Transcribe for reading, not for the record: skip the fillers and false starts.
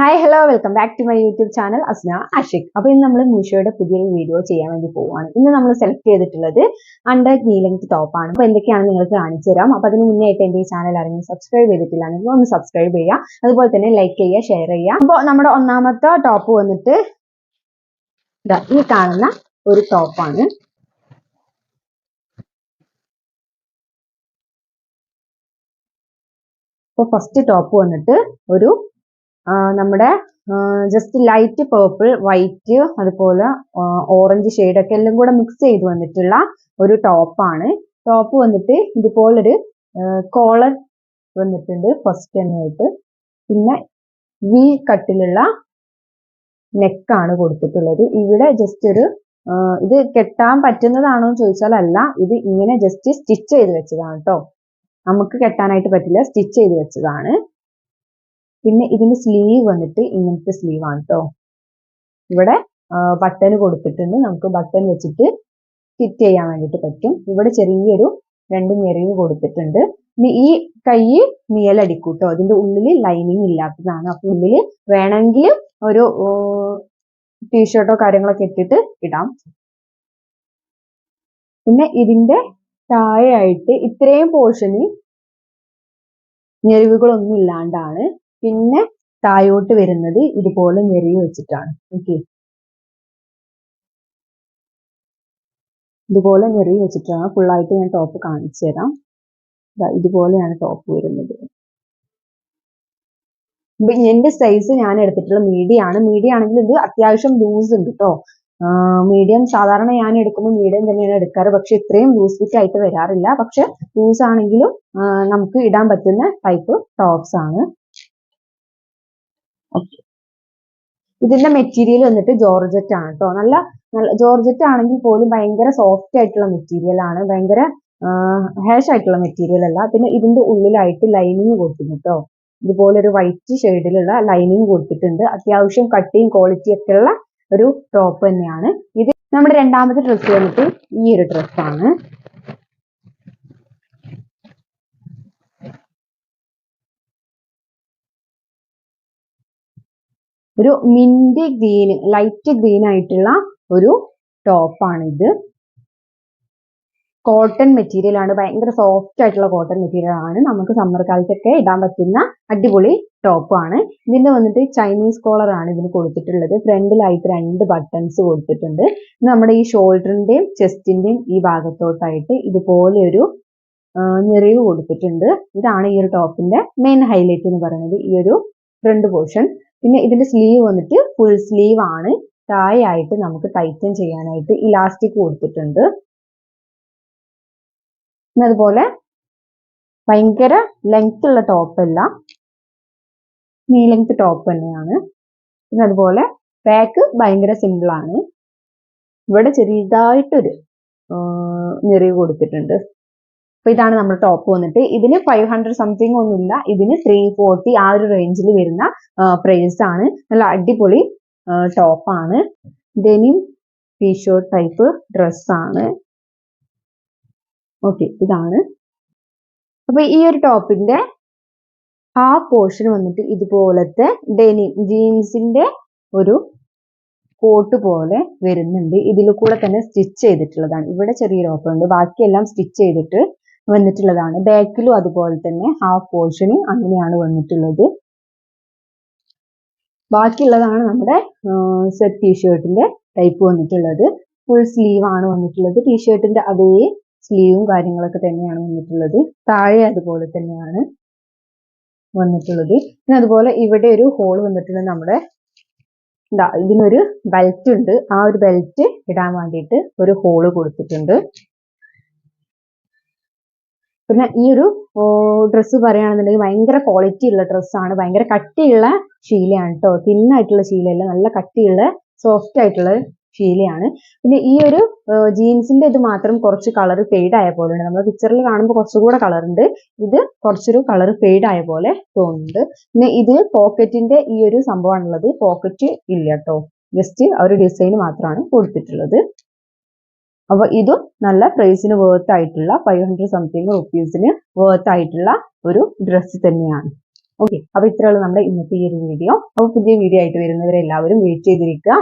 Hi hello welcome back to my YouTube channel Asna Ashiq. അപ്പോൾ ഇന്ന് നമ്മൾ മീഷോയുടെ പുതിയൊരു വീഡിയോ ചെയ്യാൻ വേണ്ടി പോവുകയാണ്. ഇന്ന് നമ്മൾ സെലക്ട് ചെയ്തിട്ടുള്ളത് അണ്ടർ നീ ലെങ്ത് ടോപ്പ് ആണ്. അപ്പോൾ എന്തൊക്കെയാണ് നിങ്ങൾക്ക് കാണിച്ചു തരാം. അപ്പോൾ അതിന് മുന്നേ ആയിട്ട് എൻ്റെ ഈ ചാനൽ ആരെങ്കിലും സബ്സ്ക്രൈബ് ചെയ്തിട്ടില്ലാണെങ്കിൽ ഒന്ന് സബ്സ്ക്രൈബ് ചെയ്യുക, അതുപോലെ തന്നെ ലൈക്ക് ചെയ്യുക, ഷെയർ ചെയ്യുക. അപ്പോൾ നമ്മുടെ ഒന്നാമത്തെ ടോപ്പ് വന്നിട്ട് ഈ കാണുന്ന ഒരു ടോപ്പാണ്. അപ്പോൾ ഫസ്റ്റ് ടോപ്പ് വന്നിട്ട് ഒരു നമ്മുടെ ജസ്റ്റ് ലൈറ്റ് പേർപ്പിൾ, വൈറ്റ്, അതുപോലെ ഓറഞ്ച് ഷെയ്ഡൊക്കെ എല്ലാം കൂടെ മിക്സ് ചെയ്ത് വന്നിട്ടുള്ള ഒരു ടോപ്പാണ്. ടോപ്പ് വന്നിട്ട് ഇതുപോലൊരു കോളർ വന്നിട്ടുണ്ട് ഫസ്റ്റ് തന്നെയായിട്ട്. പിന്നെ വി കട്ടിലുള്ള നെക്കാണ് കൊടുത്തിട്ടുള്ളത്. ഇവിടെ ജസ്റ്റ് ഒരു ഇത് കെട്ടാൻ പറ്റുന്നതാണോ എന്ന് ചോദിച്ചാൽ അല്ല, ഇത് ഇങ്ങനെ ജസ്റ്റ് സ്റ്റിച്ച് ചെയ്ത് വെച്ചതാണ് കേട്ടോ. നമുക്ക് കെട്ടാനായിട്ട് പറ്റില്ല, സ്റ്റിച്ച് ചെയ്ത് വെച്ചതാണ്. പിന്നെ ഇതിന്റെ സ്ലീവ് വന്നിട്ട് ഇങ്ങനത്തെ സ്ലീവ് ആണ് കേട്ടോ. ഇവിടെ ബട്ടൺ കൊടുത്തിട്ടുണ്ട്, നമുക്ക് ബട്ടൺ വെച്ചിട്ട് ഫിറ്റ് ചെയ്യാൻ വേണ്ടിയിട്ട് പറ്റും. ഇവിടെ ചെറിയൊരു 2 ഞെറിവ് കൊടുത്തിട്ടുണ്ട്. ഇനി ഈ കൈ നിഴലടിക്കും കേട്ടോ. അതിന്റെ ഉള്ളിൽ ലൈനിങ് ഇല്ലാത്തതാണ്. അപ്പൊ ഉള്ളിൽ വേണമെങ്കിൽ ഒരു ടീഷർട്ടോ കാര്യങ്ങളൊക്കെ ഇട്ടിട്ട് ഇടാം. പിന്നെ ഇതിന്റെ താഴെയായിട്ട് ഇത്രയും പോർഷന് ഞെറിവുകളൊന്നും ഇല്ലാണ്ടാണ്. പിന്നെ താഴോട്ട് വരുന്നത് ഇതുപോലെ ഞെറിവ് വെച്ചിട്ടാണ്. ഓക്കെ, ഇതുപോലെ ഞെറിവ് വെച്ചിട്ടാണ്. ഫുള്ളായിട്ട് ഞാൻ ടോപ്പ് കാണിച്ചു തരാം. ഇതുപോലെയാണ് ടോപ്പ് വരുന്നത്. എന്റെ സൈസ് ഞാൻ എടുത്തിട്ടുള്ള മീഡിയം ആണ്. മീഡിയം ആണെങ്കിൽ ഇത് അത്യാവശ്യം ലൂസ് ഉണ്ട് കേട്ടോ. മീഡിയം സാധാരണ ഞാൻ എടുക്കുമ്പോൾ മീഡിയം തന്നെയാണ് എടുക്കാറ്, പക്ഷെ ഇത്രയും ലൂസ് ഫിറ്റ് ആയിട്ട് വരാറില്ല. പക്ഷെ ലൂസ് ആണെങ്കിലും നമുക്ക് ഇടാൻ പറ്റുന്ന ടൈപ്പ് ടോപ്സ് ആണ്. ഇതിന്റെ മെറ്റീരിയൽ വന്നിട്ട് ജോർജറ്റ് ആണ് കേട്ടോ. നല്ല ജോർജറ്റ് ആണെങ്കിൽ പോലും ഭയങ്കര സോഫ്റ്റ് ആയിട്ടുള്ള മെറ്റീരിയൽ ആണ്, ഭയങ്കര ഹാഷ് ആയിട്ടുള്ള മെറ്റീരിയൽ അല്ല. പിന്നെ ഇതിന്റെ ഉള്ളിലായിട്ട് ലൈനിങ് കൊടുത്തിട്ടുണ്ട് കേട്ടോ. ഇതുപോലെ ഒരു വൈറ്റ് ഷെയ്ഡിലുള്ള ലൈനിങ് കൊടുത്തിട്ടുണ്ട്. അത്യാവശ്യം കട്ടിയും ക്വാളിറ്റി ഒക്കെ ഉള്ള ഒരു ടോപ്പ് തന്നെയാണ് ഇത്. നമ്മുടെ രണ്ടാമത്തെ ഡ്രസ്സ് വന്നിട്ട് ഈ ഒരു ഡ്രസ്സാണ്. ഒരു മിന്റ് ഗ്രീൻ, ലൈറ്റ് ഗ്രീൻ ആയിട്ടുള്ള ഒരു ടോപ്പാണ് ഇത്. കോട്ടൺ മെറ്റീരിയൽ ആണ്, ഭയങ്കര സോഫ്റ്റ് ആയിട്ടുള്ള കോട്ടൺ മെറ്റീരിയൽ ആണ്. നമുക്ക് സമ്മർ കാലത്തൊക്കെ ഇടാൻ പറ്റുന്ന അടിപൊളി ടോപ്പാണ്. ഇതിന്റെ വന്നിട്ട് ചൈനീസ് കോളർ ആണ് ഇതിന് കൊടുത്തിട്ടുള്ളത്. ഫ്രണ്ടിലായിട്ട് 2 ബട്ടൺസ് കൊടുത്തിട്ടുണ്ട്. നമ്മുടെ ഈ ഷോൾഡറിന്റെയും ചെസ്റ്റിന്റെയും ഈ ഭാഗത്തോട്ടായിട്ട് ഇതുപോലെ ഒരു ഞെറിവ് കൊടുത്തിട്ടുണ്ട്. ഇതാണ് ഈ ഒരു ടോപ്പിന്റെ മെയിൻ ഹൈലൈറ്റ് എന്ന് പറയുന്നത്, ഈ ഒരു ഫ്രണ്ട് പോർഷൻ. പിന്നെ ഇതിന്റെ സ്ലീവ് വന്നിട്ട് ഫുൾ സ്ലീവ് ആണ്. താഴെയായിട്ട് നമുക്ക് ടൈറ്റൻ ചെയ്യാനായിട്ട് ഇലാസ്റ്റിക് കൊടുത്തിട്ടുണ്ട്. പിന്നെ അതുപോലെ ഭയങ്കര ലെങ്ത് ഉള്ള ടോപ്പ് അല്ല, നീ ലെങ്ത് ടോപ്പ് തന്നെയാണ്. പിന്നെ അതുപോലെ ബാക്ക് ഭയങ്കര സിമ്പിൾ ആണ്. ഇവിടെ ചെറിയതായിട്ടൊരു ഞെറിവ് കൊടുത്തിട്ടുണ്ട്. അപ്പൊ ഇതാണ് നമ്മുടെ ടോപ്പ് വന്നിട്ട്. ഇതിന് 500 സംതിങ് ഒന്നുമില്ല, ഇതിന് 340 ആ ഒരു റേഞ്ചിൽ വരുന്ന പ്രൈസ് ആണ്. നല്ല അടിപൊളി ടോപ്പാണ്. ഡെനിം ടീഷർട്ട് ടൈപ്പ് ഡ്രസ്സാണ്. ഓക്കെ, ഇതാണ്. അപ്പൊ ഈ ഒരു ടോപ്പിന്റെ ഹാഫ് പോർഷൻ വന്നിട്ട് ഇതുപോലത്തെ ഡെനിം ജീൻസിന്റെ ഒരു കോട്ട് പോലെ വരുന്നുണ്ട്. ഇതിൽ കൂടെ തന്നെ സ്റ്റിച്ച് ചെയ്തിട്ടുള്ളതാണ്. ഇവിടെ ചെറിയൊരു ഓപ്പൺ ഉണ്ട്, ബാക്കിയെല്ലാം സ്റ്റിച്ച് ചെയ്തിട്ട് വന്നിട്ടുള്ളതാണ്. ബാക്കിലും അതുപോലെ തന്നെ ഹാഫ് പോർഷന് അങ്ങനെയാണ് വന്നിട്ടുള്ളത്. ബാക്കിയുള്ളതാണ് നമ്മുടെ സെറ്റ് ടീഷർട്ടിന്റെ ടൈപ്പ് വന്നിട്ടുള്ളത്. ഫുൾ സ്ലീവ് ആണ് വന്നിട്ടുള്ളത്. ടീഷർട്ടിന്റെ അതേ സ്ലീവും കാര്യങ്ങളൊക്കെ തന്നെയാണ് വന്നിട്ടുള്ളത്. താഴെ അതുപോലെ തന്നെയാണ് വന്നിട്ടുള്ളത്. പിന്നെ അതുപോലെ ഇവിടെ ഒരു ഹോൾ വന്നിട്ടുള്ളത്. നമ്മുടെ ഇതിനൊരു ബെൽറ്റ് ഉണ്ട്. ആ ഒരു ബെൽറ്റ് ഇടാൻ വേണ്ടിയിട്ട് ഒരു ഹോള് കൊടുത്തിട്ടുണ്ട്. പിന്നെ ഈ ഒരു ഡ്രസ്സ് പറയുകയാണെന്നുണ്ടെങ്കിൽ ഭയങ്കര ക്വാളിറ്റി ഉള്ള ഡ്രസ്സാണ്. ഭയങ്കര കട്ടിയുള്ള ശീലയാണ് കേട്ടോ. തിന്നായിട്ടുള്ള ശീലയല്ല, നല്ല കട്ടിയുള്ള സോഫ്റ്റ് ആയിട്ടുള്ള ശീലയാണ്. പിന്നെ ഈ ഒരു ജീൻസിന്റെ ഇത് മാത്രം കുറച്ച് കളർ ഫെയ്ഡ് ആയ പോലെ ഉണ്ട്. നമ്മൾ പിക്ചറിൽ കാണുമ്പോൾ കുറച്ചുകൂടെ കളർ ഉണ്ട്, ഇത് കുറച്ചൊരു കളർ ഫെയ്ഡ് ആയ പോലെ തോന്നുന്നുണ്ട്. പിന്നെ ഇത് പോക്കറ്റിന്റെ ഈ ഒരു സംഭവമാണുള്ളത്. പോക്കറ്റ് ഇല്ല കേട്ടോ, ജസ്റ്റ് ആ ഒരു ഡിസൈൻ മാത്രമാണ് കൊടുത്തിട്ടുള്ളത്. അപ്പൊ ഇതും നല്ല പ്രൈസിന് വേർത്ത് ആയിട്ടുള്ള 500 സംതിങ് റുപ്പീസിന് വേർത്ത് ആയിട്ടുള്ള ഒരു ഡ്രസ്സ് തന്നെയാണ്. ഓക്കെ, അപ്പൊ ഇത്രയുള്ള നമ്മുടെ ഇന്നത്തെ ഈ ഒരു വീഡിയോ. അപ്പൊ പുതിയ വീഡിയോ ആയിട്ട് വരുന്നവരെല്ലാവരും വെയിറ്റ് ചെയ്തിരിക്കുക.